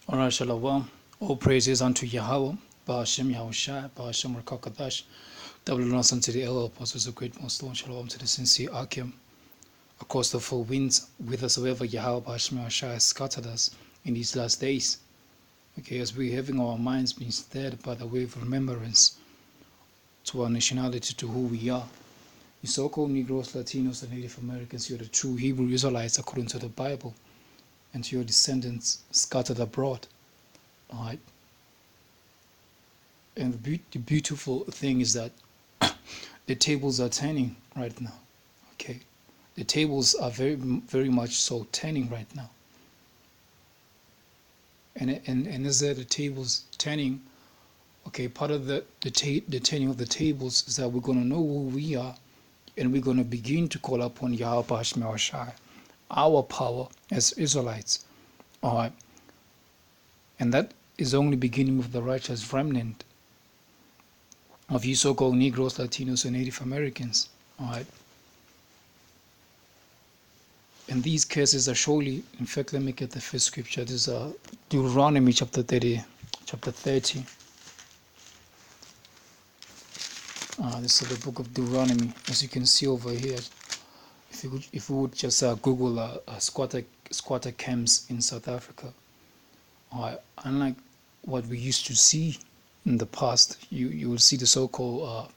Alright, Shalom. All praises unto Yahawah, Bahashem Yahawashi, Bahashem Rawchaa Qadash. Double honors unto the elder apostles of great milestone. Shalom to the sincere Akim. Across the four winds, whithersoever Yahawah, Bahashem Yahawashi has scattered us in these last days. Okay, as we're having our minds being stirred by the way of remembrance to our nationality, to who we are. You so-called Negroes, Latinos, and Native Americans, you're the true Hebrew Israelites according to the Bible, and to your descendants scattered abroad. Alright. And the beautiful thing is that the tables are turning right now. Okay. The tables are very much so turning right now. And as the tables turning, okay, part of the turning of the tables is that we're going to know who we are, and we're going to begin to call upon Yahawah, our power as Israelites. All right. And that is only beginning with the righteous remnant of you so-called Negroes, Latinos, and Native Americans. All right. And these curses are surely, in fact, let me get the first scripture. This is Deuteronomy chapter 30. This is the book of Deuteronomy, as you can see over here. If you would just Google squatter camps in South Africa, unlike what we used to see in the past, you will see the so-called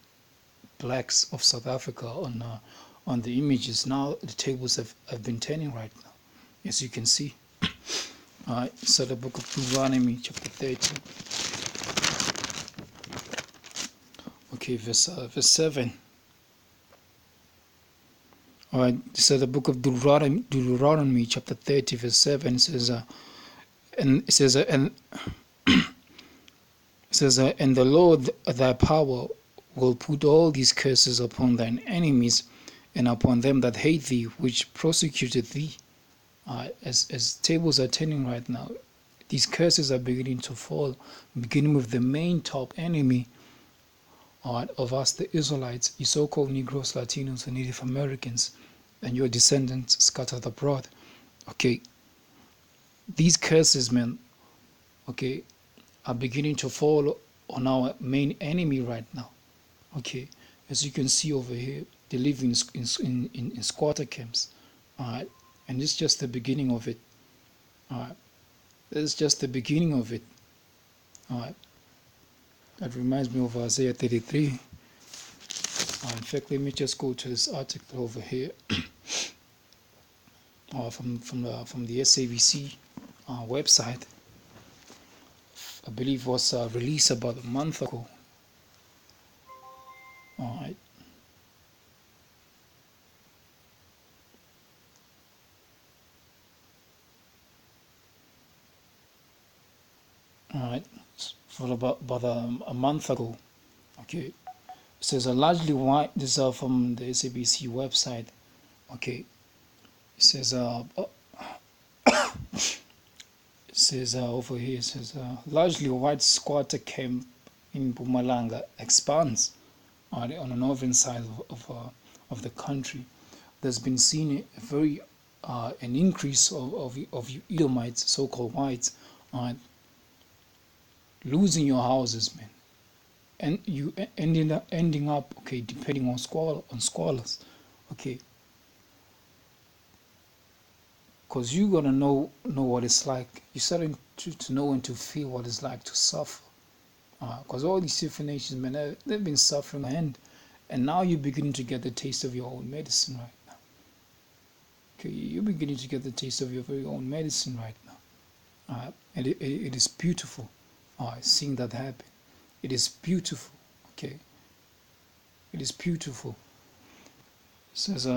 blacks of South Africa on the images. Now the tables have been turning right now, as you can see. So the book of Deuteronomy chapter 30. Okay, verse 7. All right, so the book of Deuteronomy chapter 30, verse 7 says, and the Lord thy power will put all these curses upon thine enemies and upon them that hate thee, which persecuted thee. As tables are turning right now, these curses are beginning to fall, beginning with the main top enemy of us, the Israelites, you so-called Negroes, Latinos, and Native Americans, and your descendants scattered abroad. Okay, these curses, man, okay, are beginning to fall on our main enemy right now. Okay, as you can see over here, they live in squatter camps. All right, and this is just the beginning of it. All right, this is just the beginning of it. All right. That reminds me of Isaiah 33. In fact, let me just go to this article over here from the SABC website. I believe was released about a month ago. All right. All right. For about a month ago. Okay. It says a largely white. This is from the SABC website. Okay. It says it says over here. It says largely white squatter camp in Mpumalanga expands on the northern side of the country. There's been seen a very an increase of Edomites, so-called whites, losing your houses, man, and you ending up okay, depending on scholars, okay, because you're gonna know what it's like. You're starting to know and to feel what it's like to suffer, because all these different nations, man, they've been suffering, and now you're beginning to get the taste of your own medicine right now. Okay, you're beginning to get the taste of your very own medicine right now, and it is beautiful. Seeing that happen, it is beautiful. Okay, it is beautiful. It says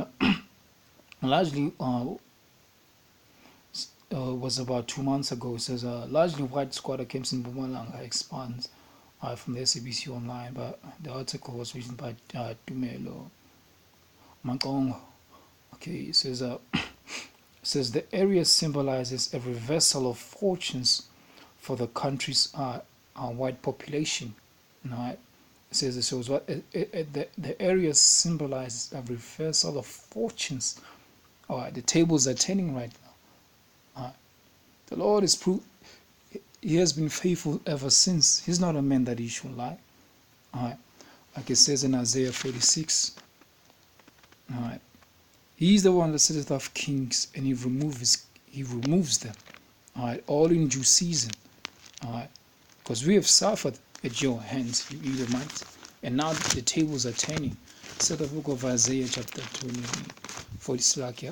largely was about 2 months ago. It says largely white squatter camps in Mpumalanga expands from the SABC online, but the article was written by Dumelo Mankongo. Okay, it says it says the area symbolizes a reversal of fortunes for the country's white population. It says it shows what the area symbolizes a reversal of fortunes. The tables are turning right now. The Lord is he has been faithful ever since. He's not a man that he should lie. All right. Like it says in Isaiah 46. All right. He is the one that setteth off kings, and he removes them. All right. All in due season. All right. Because we have suffered at your hands, you Edomites, and now the tables are turning. So the book of Isaiah chapter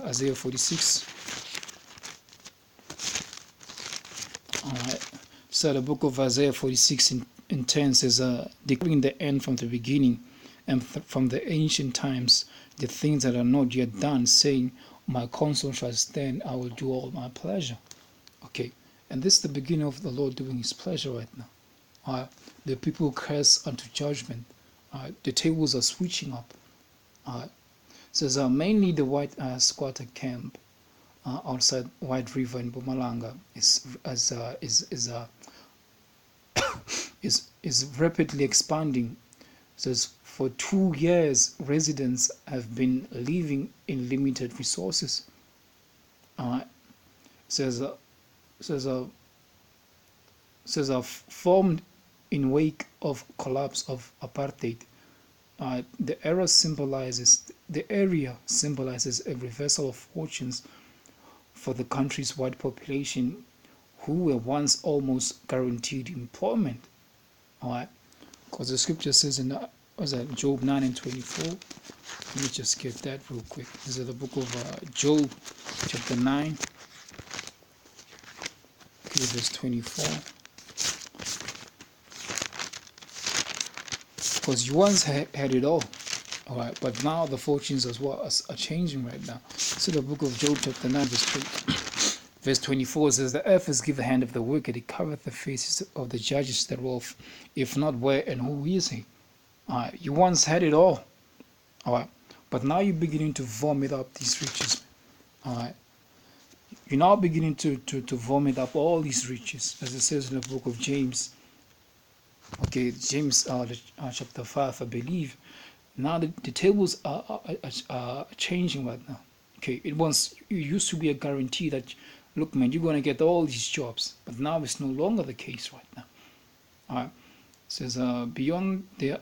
Isaiah 46. Alright. So the book of Isaiah 46 in 10 says, declaring the end from the beginning and from the ancient times, the things that are not yet done, saying, my counsel shall stand, I will do all my pleasure. Okay. And this is the beginning of the Lord doing his pleasure right now. The people curse unto judgment. The tables are switching up. Says mainly the white squatter camp outside White River in Mpumalanga is rapidly expanding. Says for 2 years residents have been living in limited resources. Says formed in wake of collapse of apartheid. The area symbolizes a reversal of fortunes for the country's white population, who were once almost guaranteed employment. All right, because the scripture says in Job 9 and 24. Let me just get that real quick. This is the book of Job, chapter 9, verse 24. Because you once had it all right, but now the fortunes as well are changing right now. So the book of Job chapter 9 verse 24 says, the earth is given the hand of the wicked, it covereth the faces of the judges thereof. If not, where and who is he? You once had it all right, but now you're beginning to vomit up these riches. All right, you're now beginning to vomit up all these riches, as it says in the book of James. Okay, James chapter 5, I believe. Now the tables are changing right now. Okay, it used to be a guarantee that, look, man, you're going to get all these jobs, but now it's no longer the case right now. All right, it says beyond the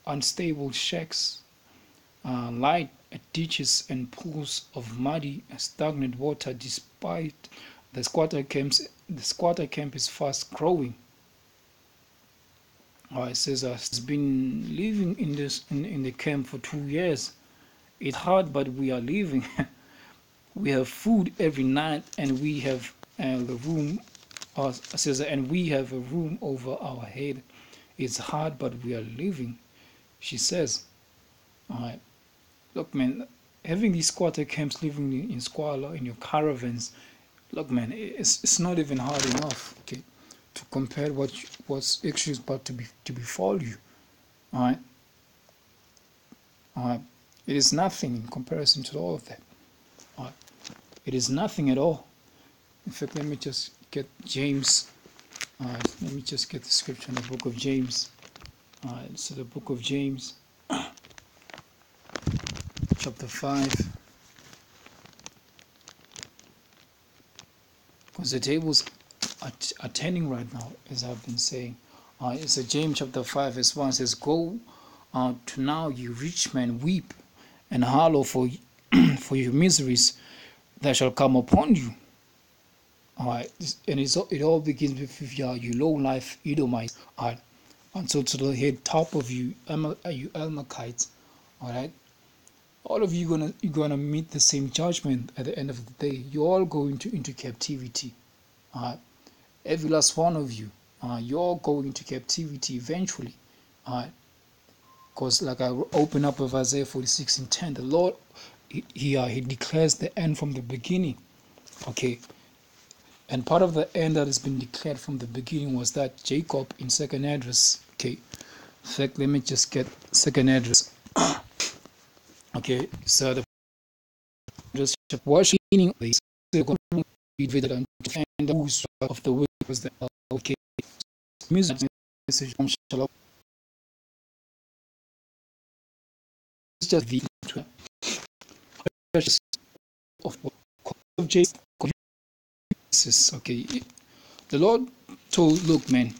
unstable shacks, light ditches and pools of muddy and stagnant water. Despite the squatter camp is fast growing. It says has been living in the camp for 2 years. It's hard, but we are living. We have food every night, and we have the room. Says and we have a room over our head. It's hard, but we are living. She says, "All right, look, man, having these squatter camps, living in squalor in your caravans. Look, man, it's not even hard enough. Okay." To compare what's actually about to befall you. All right. It is nothing in comparison to all of that. All right. It is nothing at all. In fact, let me just get James. Let me just get the scripture in the book of James. So the book of James, chapter 5. Because the tables are turning right now, as I've been saying. It's James chapter 5 verse 1 says, go to now, you rich men, weep and howl for your miseries that shall come upon you. All right, and it all begins with you low life Edomites. All right, until to the head top of you Amalekites. All right, all of you you're gonna meet the same judgment at the end of the day. You're all going into captivity. All right. Every last one of you, you're going into captivity eventually. Because like I open up with Isaiah 46 and 10, the Lord, he declares the end from the beginning. Okay. And part of the end that has been declared from the beginning was that Jacob in second address. Okay. In fact, let me just get second address. Okay. So the just washing these and the who's of the wicked was the okay. Music message just the of Jesus. Okay, The Lord told, look, man,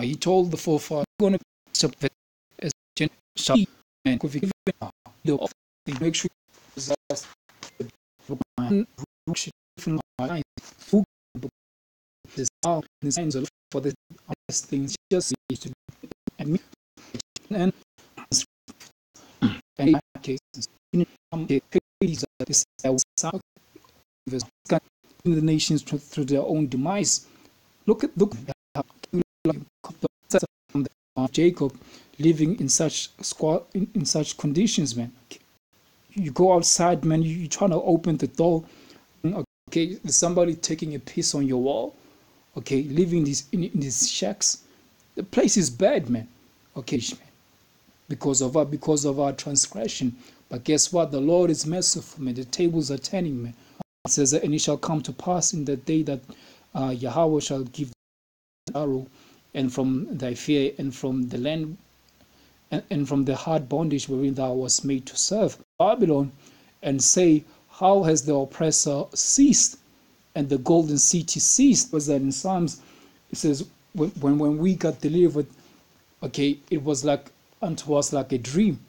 he told the forefathers, going to be as shall be, and make sure that the signs for the things just to be and in cases the nations through their own demise. Look at Jacob living in such in such conditions, man. You go outside, man. You trying to open the door. Okay, there's somebody taking a piss on your wall. Okay, living in these shacks. The place is bad, man. Okay, man. Because of our transgression. But guess what? The Lord is merciful, man. The tables are turning, man. It says, and it shall come to pass in the day that Yahawah shall give the arrow, and from thy fear, and from the land, and from the hard bondage wherein thou wast made to serve Babylon, and say, how has the oppressor ceased, and the golden city ceased? Was that in Psalms? It says, when we got delivered, okay, it was like unto us like a dream.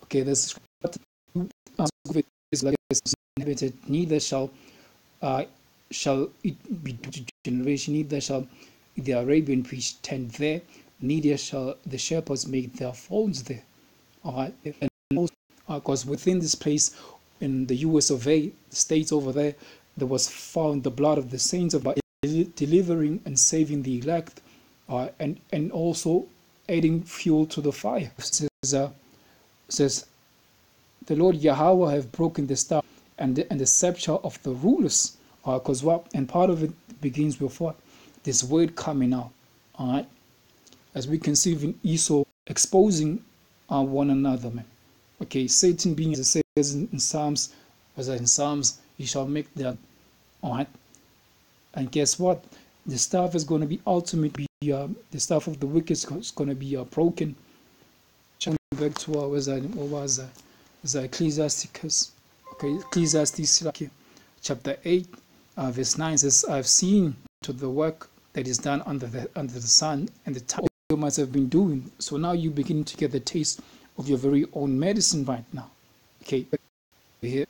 Okay, this is like inhabited, neither shall it be to generation, neither shall the Arabian priest tend there, neither shall the shepherds make their folds there. All right, and also, because within this place in the US of A, the states over there, there was found the blood of the saints of delivering and saving the elect, and also adding fuel to the fire. It says the Lord Yahawah have broken the staff and the scepter of the rulers. Because what? And part of it begins with what? This word coming out. All right. As we can see in Esau exposing one another, man. Okay, Satan being, as it says in Psalms, he shall make that. All right. And guess what? The staff is going to be ultimately, the staff of the wicked is going to be broken. Back to what was Ecclesiasticus. Okay, Ecclesiastes chapter 8, verse 9 says, I've seen to the work that is done under the sun, and the time you must have been doing. So now you begin to get the taste of your very own medicine right now. Okay, here.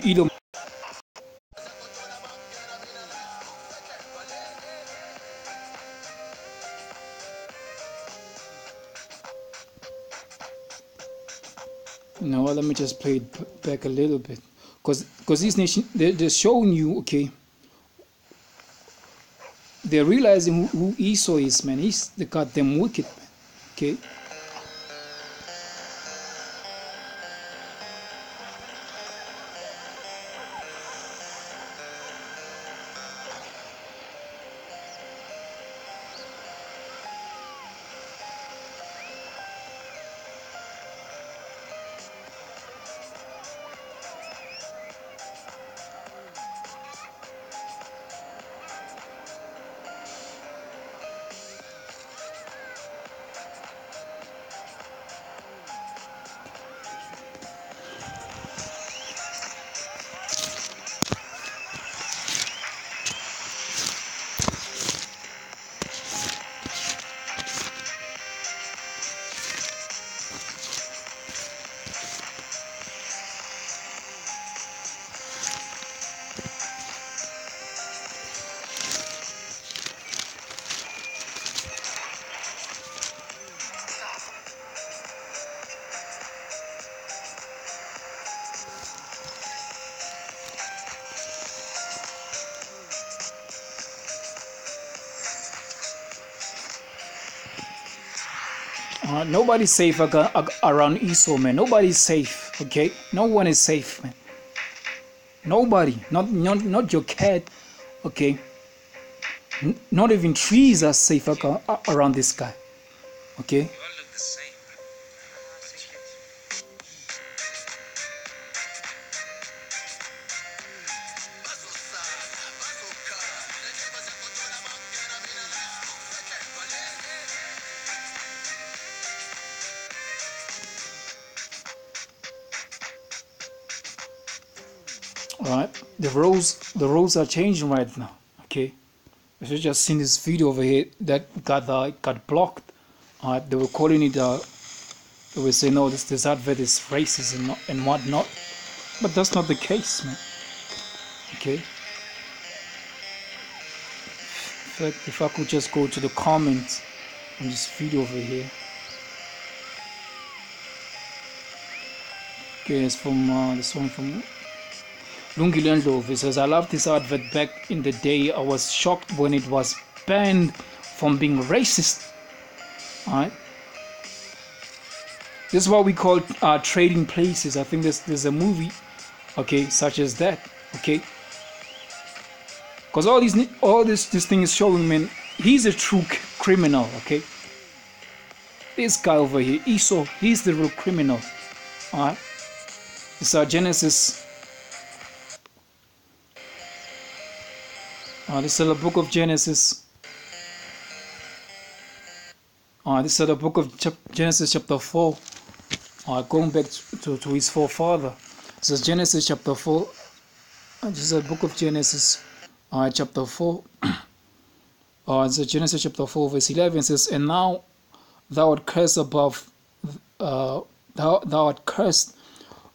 Edom. No, let me just play it back a little bit, because these nations, they're showing you, okay, they're realizing who Esau is, man. He's the goddamn wicked, man. Okay. Nobody's safe around Esau, man. Nobody's safe, okay? No one is safe, man. Nobody, not your cat, okay? Not even trees are safe around this guy, okay? All right, the roles are changing right now. Okay, I should just seen this video over here that got blocked. All right, they were calling it. They were saying, "No, this advert is racist and whatnot," but that's not the case, man. Okay. In fact, if I could just go to the comments on this video over here. Okay, it's from this one from Lungilendlov. It says, "I love this advert back in the day. I was shocked when it was banned from being racist." Alright. This is what we call trading places. I think there's a movie, okay, such as that, okay. Because all this thing is showing, man, he's a true criminal, okay. This guy over here, Esau, he's the real criminal. Alright. It's Genesis. This is the book of Genesis. This is the book of Genesis chapter 4. Going back to his forefather. This is Genesis chapter 4. This is the book of Genesis chapter 4. It's Genesis chapter 4 verse 11. It says, "And now thou art cursed above, thou art cursed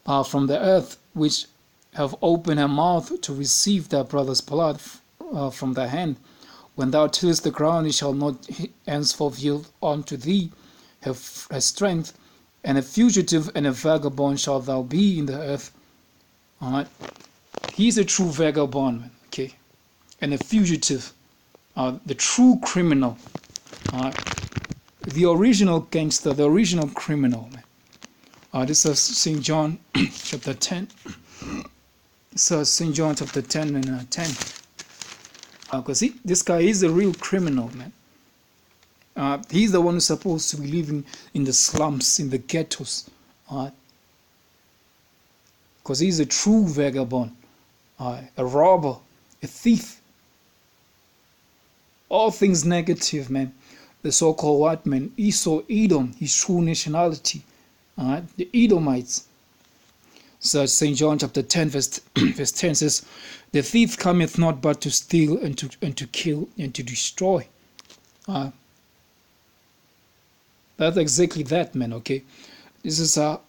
from the earth, which have opened her mouth to receive thy brother's blood from thy hand. When thou tillest the ground, it shall not henceforth yield unto thee her strength, and a fugitive and a vagabond shalt thou be in the earth." Alright. He's a true vagabond, okay, and a fugitive, the true criminal, the original gangster, the original criminal, man. This is St. John chapter 10. This is St. John chapter 10 and 10. Because this guy is a real criminal, man. He's the one who's supposed to be living in the slums, in the ghettos. Because he's a true vagabond, a robber, a thief. All things negative, man. The so-called white man, Esau, Edom, his true nationality. The Edomites. So St. John chapter 10 verse 10 says, "The thief cometh not but to steal and to kill and to destroy." That's exactly that, man, okay. This is it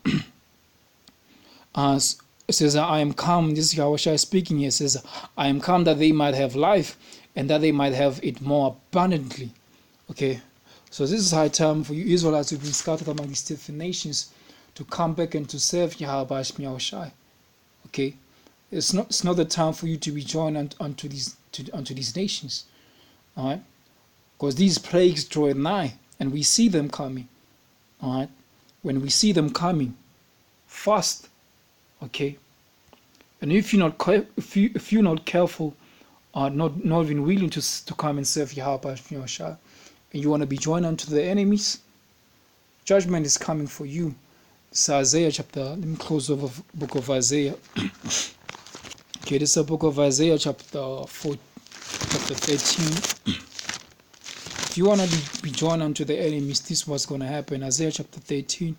says, "I am come," this is Yahawashi speaking here. It says, "I am come that they might have life and that they might have it more abundantly." Okay. So this is high time for you Israelites who've been scattered among these different nations to come back and to serve Yahawashi. Okay, it's not the time for you to be joined unto these nations. All right, because these plagues draw nigh, and we see them coming. All right, when we see them coming, fast. Okay, and if you're not careful, not even willing to come and serve Yahawashi, and you want to be joined unto the enemies, judgment is coming for you. It's Isaiah chapter, let me close over book of Isaiah. Okay, this is the book of Isaiah chapter 13. If you want to be joined unto the enemies, this is what's going to happen. Isaiah chapter 13.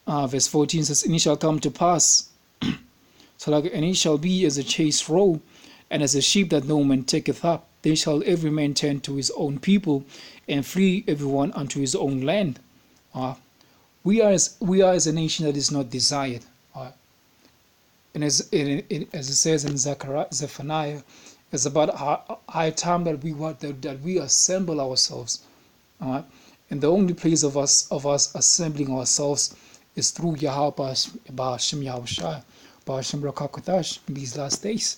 Verse 14 says, "And it shall come to pass, and it shall be as a chased roe, and as a sheep that no man taketh up. They shall every man turn to his own people, and flee everyone unto his own land." We are as a nation that is not desired. And as it says in Zephaniah, it's about high time that we assemble ourselves. And the only place of us assembling ourselves is through Yahawah, Yahawashi, Rawchaa Qadash in these last days.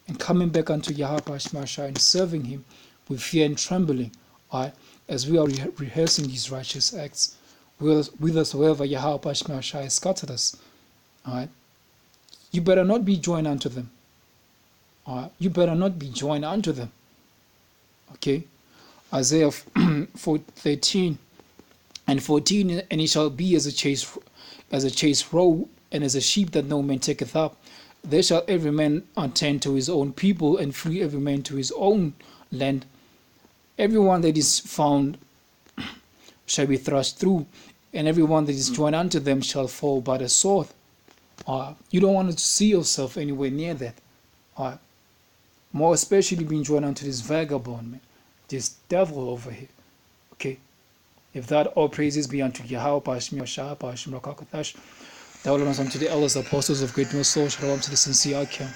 And coming back unto Yahawashi and serving him with fear and trembling, as we are rehearsing these righteous acts, whithersoever Yahawashi has scattered us. You better not be joined unto them. You better not be joined unto them. Okay, Isaiah 13 and 14, "And it shall be as a chased roe, and as a sheep that no man taketh up. There shall every man turn to his own people, and flee every man to his own land. Everyone that is found shall be thrust through, and everyone that is joined unto them shall fall by the sword." You don't want to see yourself anywhere near that. More especially being joined unto this vagabond, man, this devil over here. Okay, if that all praises be unto Yahawah, Rawchaa Qadash, downloads unto the elders, apostles of great soul, shalom to the sincere camp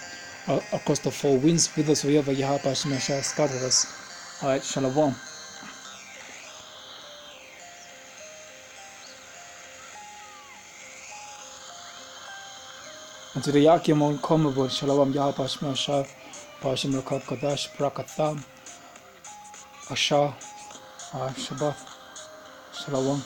across the four winds, with us wherever Yahawah scattered us. Alright, shalom. Unto the Yakim uncomable, shalom Yahawah Rawchaa Qadash, Brakatham, Asha, Shabbat, shalom.